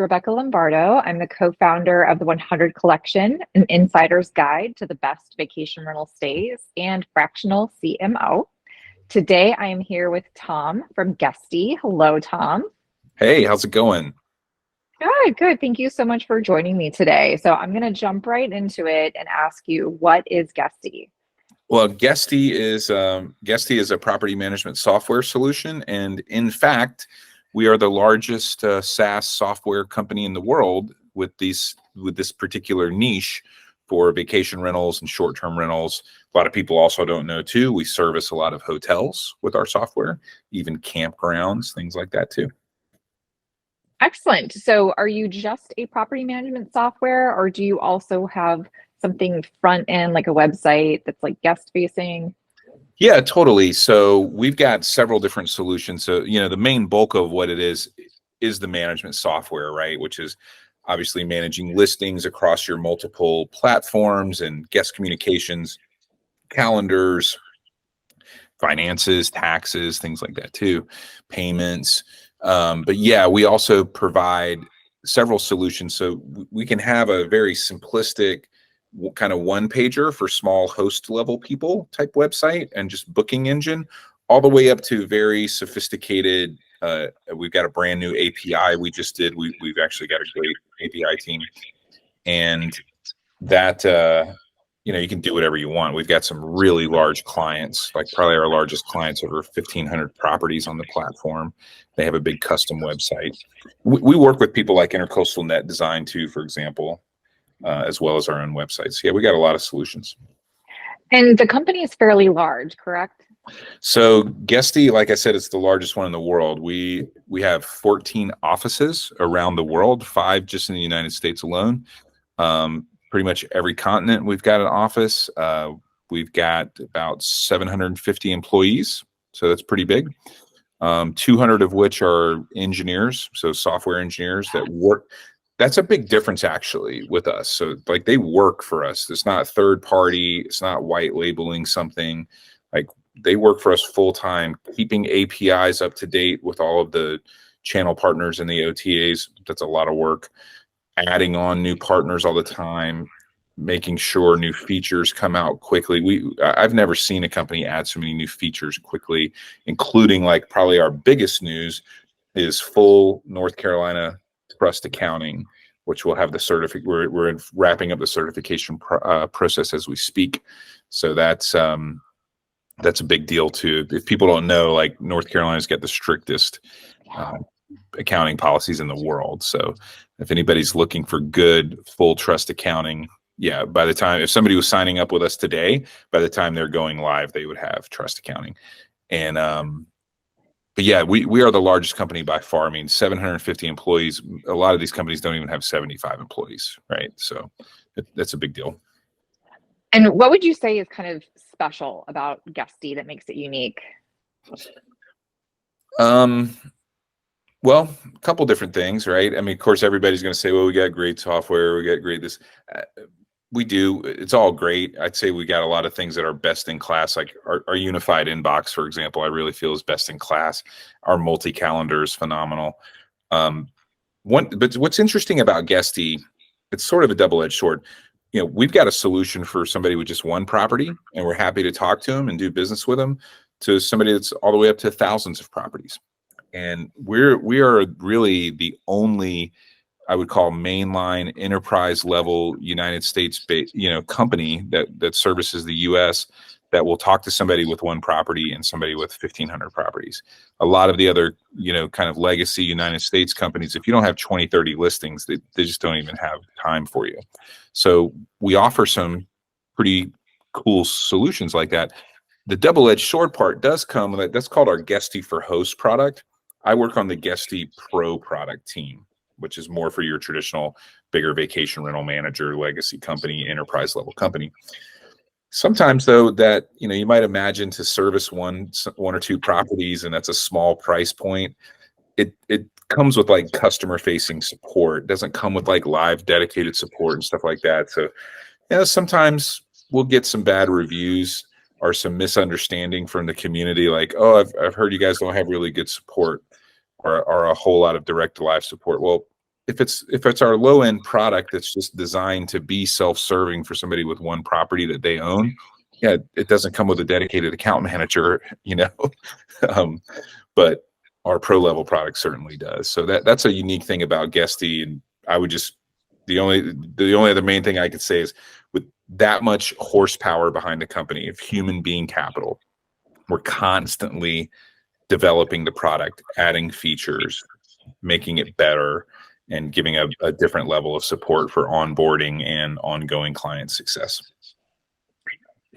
Rebecca Lombardo. I'm the co-founder of the 100 Collection, an insider's guide to the best vacation rental stays and fractional CMO. Today, I am here with Tom from Guesty. Hello, Tom. Hey, how's it going? Good, good. Thank you so much for joining me today. So I'm going to jump right into it and ask you, what is Guesty? Well, Guesty is a property management software solution, and in fact, we are the largest SaaS software company in the world with this particular niche for vacation rentals and short-term rentals. A lot of people also don't know too. We service a lot of hotels with our software, even campgrounds, things like that too. Excellent. So are you just a property management software, or do you also have something front end like a website that's like guest facing? Yeah, totally. So we've got several different solutions. So, the main bulk of what it is the management software, right? Which is obviously managing listings across your multiple platforms and guest communications, calendars, finances, taxes, things like that too, payments. But yeah, we also provide several solutions. So we can have a very simplistic kind of one pager for small host level people type website and just booking engine, all the way up to very sophisticated. We've got a brand new API we just did. We've actually got a great API team, and that you can do whatever you want. We've got some really large clients, like probably our largest clients, over 1,500 properties on the platform. They have a big custom website. We work with people like Intercoastal Net Design too, for example, as well as our own websites. Yeah, we got a lot of solutions. And the company is fairly large, correct? So Guesty, like I said, it's the largest one in the world. We have 14 offices around the world, 5 just in the United States alone. Pretty much every continent we've got an office. We've got about 750 employees, so that's pretty big. 200 of which are engineers, so software engineers that work. That's a big difference actually with us. So like they work for us. It's not third party. It's not white labeling something. Like they work for us full time, keeping APIs up to date with all of the channel partners and the OTAs. That's a lot of work. Adding on new partners all the time, making sure new features come out quickly. I've never seen a company add so many new features quickly, including like probably our biggest news is full North Carolina trust accounting, which will have the certificate. We're wrapping up the certification process as we speak. So that's a big deal too. If people don't know, like North Carolina's got the strictest accounting policies in the world. So if anybody's looking for good full trust accounting, yeah, if somebody was signing up with us today, by the time they're going live, they would have trust accounting. And but yeah, we are the largest company by far. I mean, 750 employees. A lot of these companies don't even have 75 employees, right? So that's a big deal. And what would you say is kind of special about Guesty that makes it unique? Well, a couple different things, right? I mean, of course, everybody's going to say, well, we got great software, we got great this. We do. It's all great. I'd say we got a lot of things that are best in class, like our unified inbox, for example, I really feel is best in class. Our multi-calendar is phenomenal. But what's interesting about Guesty, it's sort of a double-edged sword. We've got a solution for somebody with just one property, and we're happy to talk to them and do business with them, to somebody that's all the way up to thousands of properties. And we are really the only, I would call, mainline enterprise level United States company that services the US that will talk to somebody with one property and somebody with 1,500 properties. A lot of the other kind of legacy United States companies, if you don't have 20, 30 listings, they just don't even have time for you. So we offer some pretty cool solutions like that. The double-edged sword part does come with it. That's called our Guesty for Host product. I work on the Guesty Pro product team, which is more for your traditional bigger vacation rental manager, legacy company, enterprise level company. Sometimes though, that you might imagine to service one or two properties, and that's a small price point. It comes with like customer facing support. It doesn't come with like live dedicated support and stuff like that. So sometimes we'll get some bad reviews or some misunderstanding from the community, like, oh, I've heard you guys don't have really good support or a whole lot of direct live support. Well, if it's our low end product that's just designed to be self-serving for somebody with one property that they own, yeah, it doesn't come with a dedicated account manager, um, but our pro level product certainly does. So that's a unique thing about Guesty. And I would just, the only other main thing I could say is, with that much horsepower behind the company of human being capital, we're constantly developing the product, adding features, making it better, and giving a different level of support for onboarding and ongoing client success.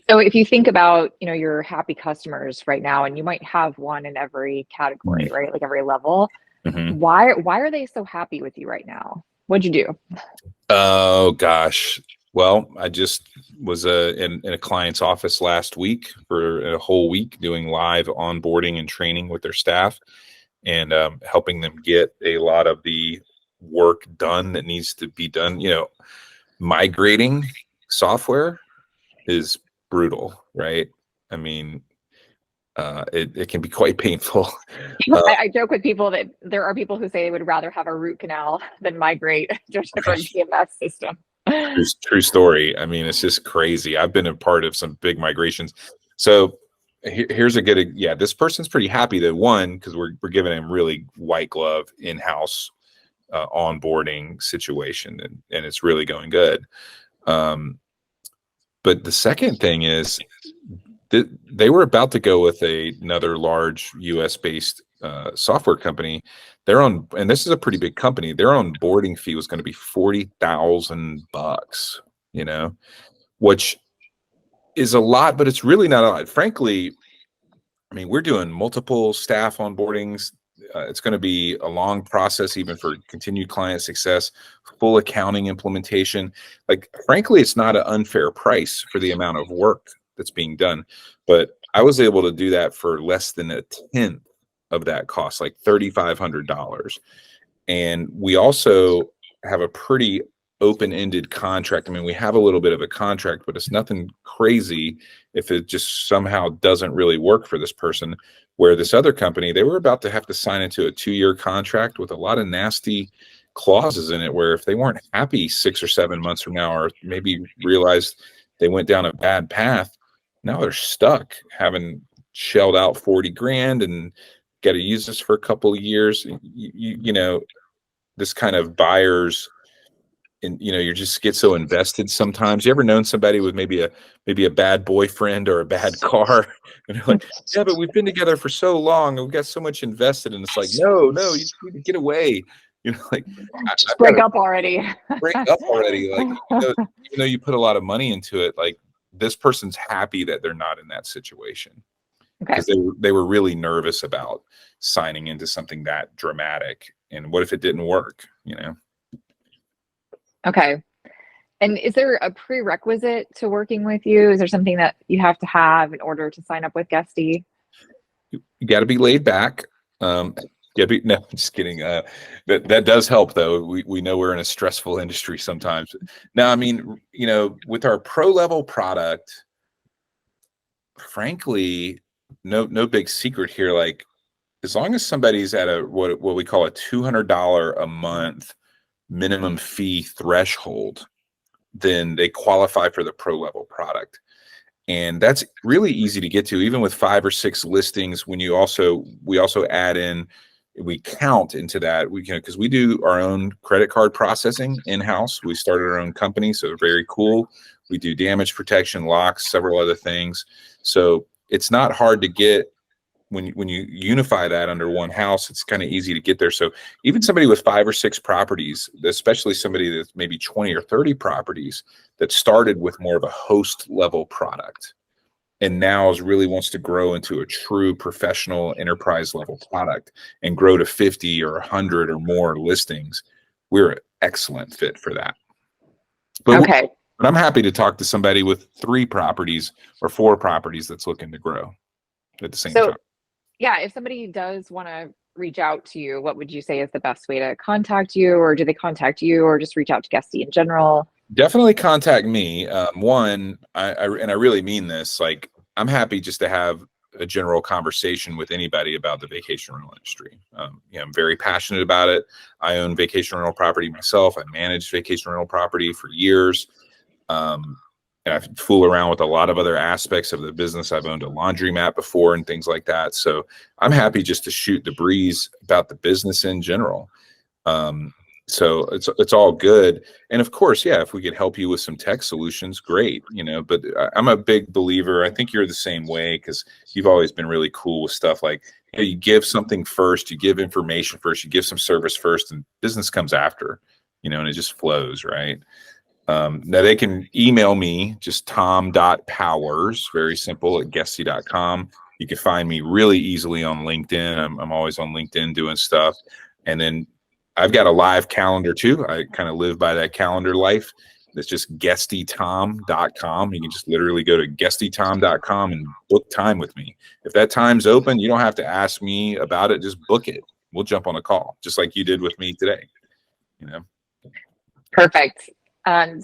So if you think about, your happy customers right now, and you might have one in every category, Mm-hmm. right? Like every level. Mm-hmm. Why are they so happy with you right now? What'd you do? Oh gosh. Well, I just was in a client's office last week for a whole week doing live onboarding and training with their staff, and helping them get a lot of the work done that needs to be done. Migrating software is brutal, right? I mean, it can be quite painful. I joke with people that there are people who say they would rather have a root canal than migrate to a different PMS system. True story. I mean, it's just crazy. I've been a part of some big migrations. So here's a good, this person's pretty happy that, one, because we're giving him really white glove in-house onboarding situation, and it's really going good. But the second thing is that they were about to go with another large US based software company. And this is a pretty big company, their onboarding fee was going to be $40,000, which is a lot, but it's really not a lot. Frankly, I mean, we're doing multiple staff onboardings. It's going to be a long process, even for continued client success, full accounting implementation. Like, frankly, it's not an unfair price for the amount of work that's being done. But I was able to do that for less than a tenth of that cost, like $3,500. And we also have a pretty open-ended contract. I mean, we have a little bit of a contract, but it's nothing crazy if it just somehow doesn't really work for this person. Where this other company, they were about to have to sign into a 2-year contract with a lot of nasty clauses in it, where if they weren't happy 6 or 7 months from now, or maybe realized they went down a bad path, now they're stuck having shelled out 40 grand and got to use this for a couple of years. This kind of buyers, and you just get so invested sometimes. You ever known somebody with maybe a bad boyfriend or a bad car, and they're like, yeah, but we've been together for so long and we got so much invested, and it's like, no, you need to get away. Like, just break up already. Break up already. Like, even though you put a lot of money into it, like, this person's happy that they're not in that situation, because they were really nervous about signing into something that dramatic. And what if it didn't work? Okay. And is there a prerequisite to working with you? Is there something that you have to have in order to sign up with Guesty? You got to be laid back. No, just kidding. That does help, though. We know we're in a stressful industry sometimes. Now, I mean, with our pro level product, frankly, no big secret here. Like, as long as somebody's at what we call a $200 a month minimum fee threshold, then they qualify for the pro level product. And that's really easy to get to, even with 5 or 6 listings. When we also add in, we count into that, because we do our own credit card processing in-house. We started our own company, so very cool. We do damage protection, locks, several other things. So it's not hard to get. When you unify that under one house, it's kind of easy to get there. So even somebody with 5 or 6 properties, especially somebody that's maybe 20 or 30 properties, that started with more of a host level product and now really wants to grow into a true professional enterprise level product and grow to 50 or 100 or more listings, we're an excellent fit for that. But I'm happy to talk to somebody with 3 properties or 4 properties that's looking to grow at the same time. Yeah, if somebody does want to reach out to you, what would you say is the best way to contact you? Or do they contact you, or just reach out to Guesty in general? Definitely contact me. One, I really mean this. Like, I'm happy just to have a general conversation with anybody about the vacation rental industry. I'm very passionate about it. I own vacation rental property myself. I managed vacation rental property for years. And I fool around with a lot of other aspects of the business. I've owned a laundromat before and things like that. So I'm happy just to shoot the breeze about the business in general. So it's all good. And of course, yeah, if we could help you with some tech solutions, great, but I'm a big believer. I think you're the same way, because you've always been really cool with stuff like, you give something first, you give information first, you give some service first, and business comes after, and it just flows, right? Now they can email me, just tom.powers, very simple, at guesty.com. You can find me really easily on LinkedIn. I'm always on LinkedIn doing stuff. And then I've got a live calendar too. I kind of live by that calendar life. It's just guestytom.com. You can just literally go to guestytom.com and book time with me. If that time's open, you don't have to ask me about it. Just book it. We'll jump on a call, just like you did with me today. Perfect.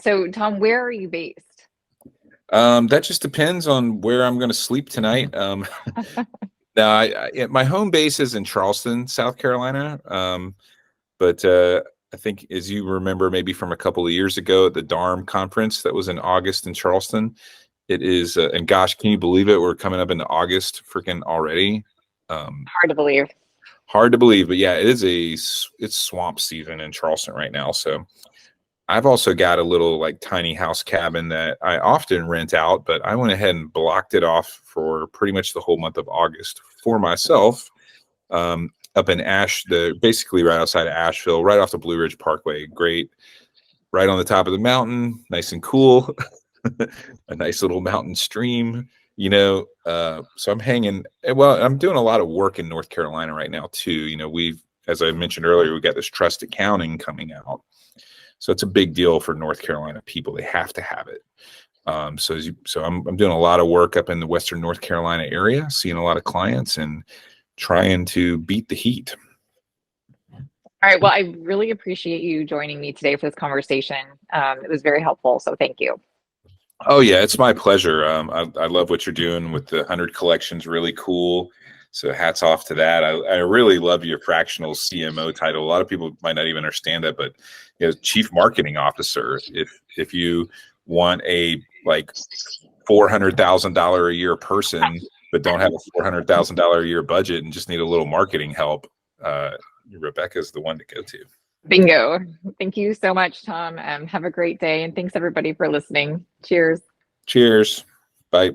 So Tom, where are you based? That just depends on where I'm going to sleep tonight. Now, my home base is in Charleston, South Carolina. But I think, as you remember, maybe from a couple of years ago at the DARM conference that was in August in Charleston, it is, and gosh, can you believe it? We're coming up into August freaking already. Hard to believe. Hard to believe, but yeah, it's swamp season in Charleston right now. So I've also got a little like tiny house cabin that I often rent out, but I went ahead and blocked it off for pretty much the whole month of August for myself. Up in basically right outside of Asheville, right off the Blue Ridge Parkway. Great, right on the top of the mountain, nice and cool. A nice little mountain stream, so I'm hanging. Well, I'm doing a lot of work in North Carolina right now too. As I mentioned earlier, we got this trust accounting coming out. So it's a big deal for North Carolina people. They have to have it. So I'm doing a lot of work up in the Western North Carolina area, seeing a lot of clients and trying to beat the heat. All right. Well, I really appreciate you joining me today for this conversation. It was very helpful. So thank you. Oh yeah, it's my pleasure. I love what you're doing with the 100 collections. Really cool. So hats off to that. I really love your fractional CMO title. A lot of people might not even understand that, but Chief Marketing Officer. If you want a like $400,000 a year person, but don't have a $400,000 a year budget and just need a little marketing help, Rebecca's the one to go to. Bingo. Thank you so much, Tom. Have a great day. And thanks everybody for listening. Cheers. Cheers. Bye.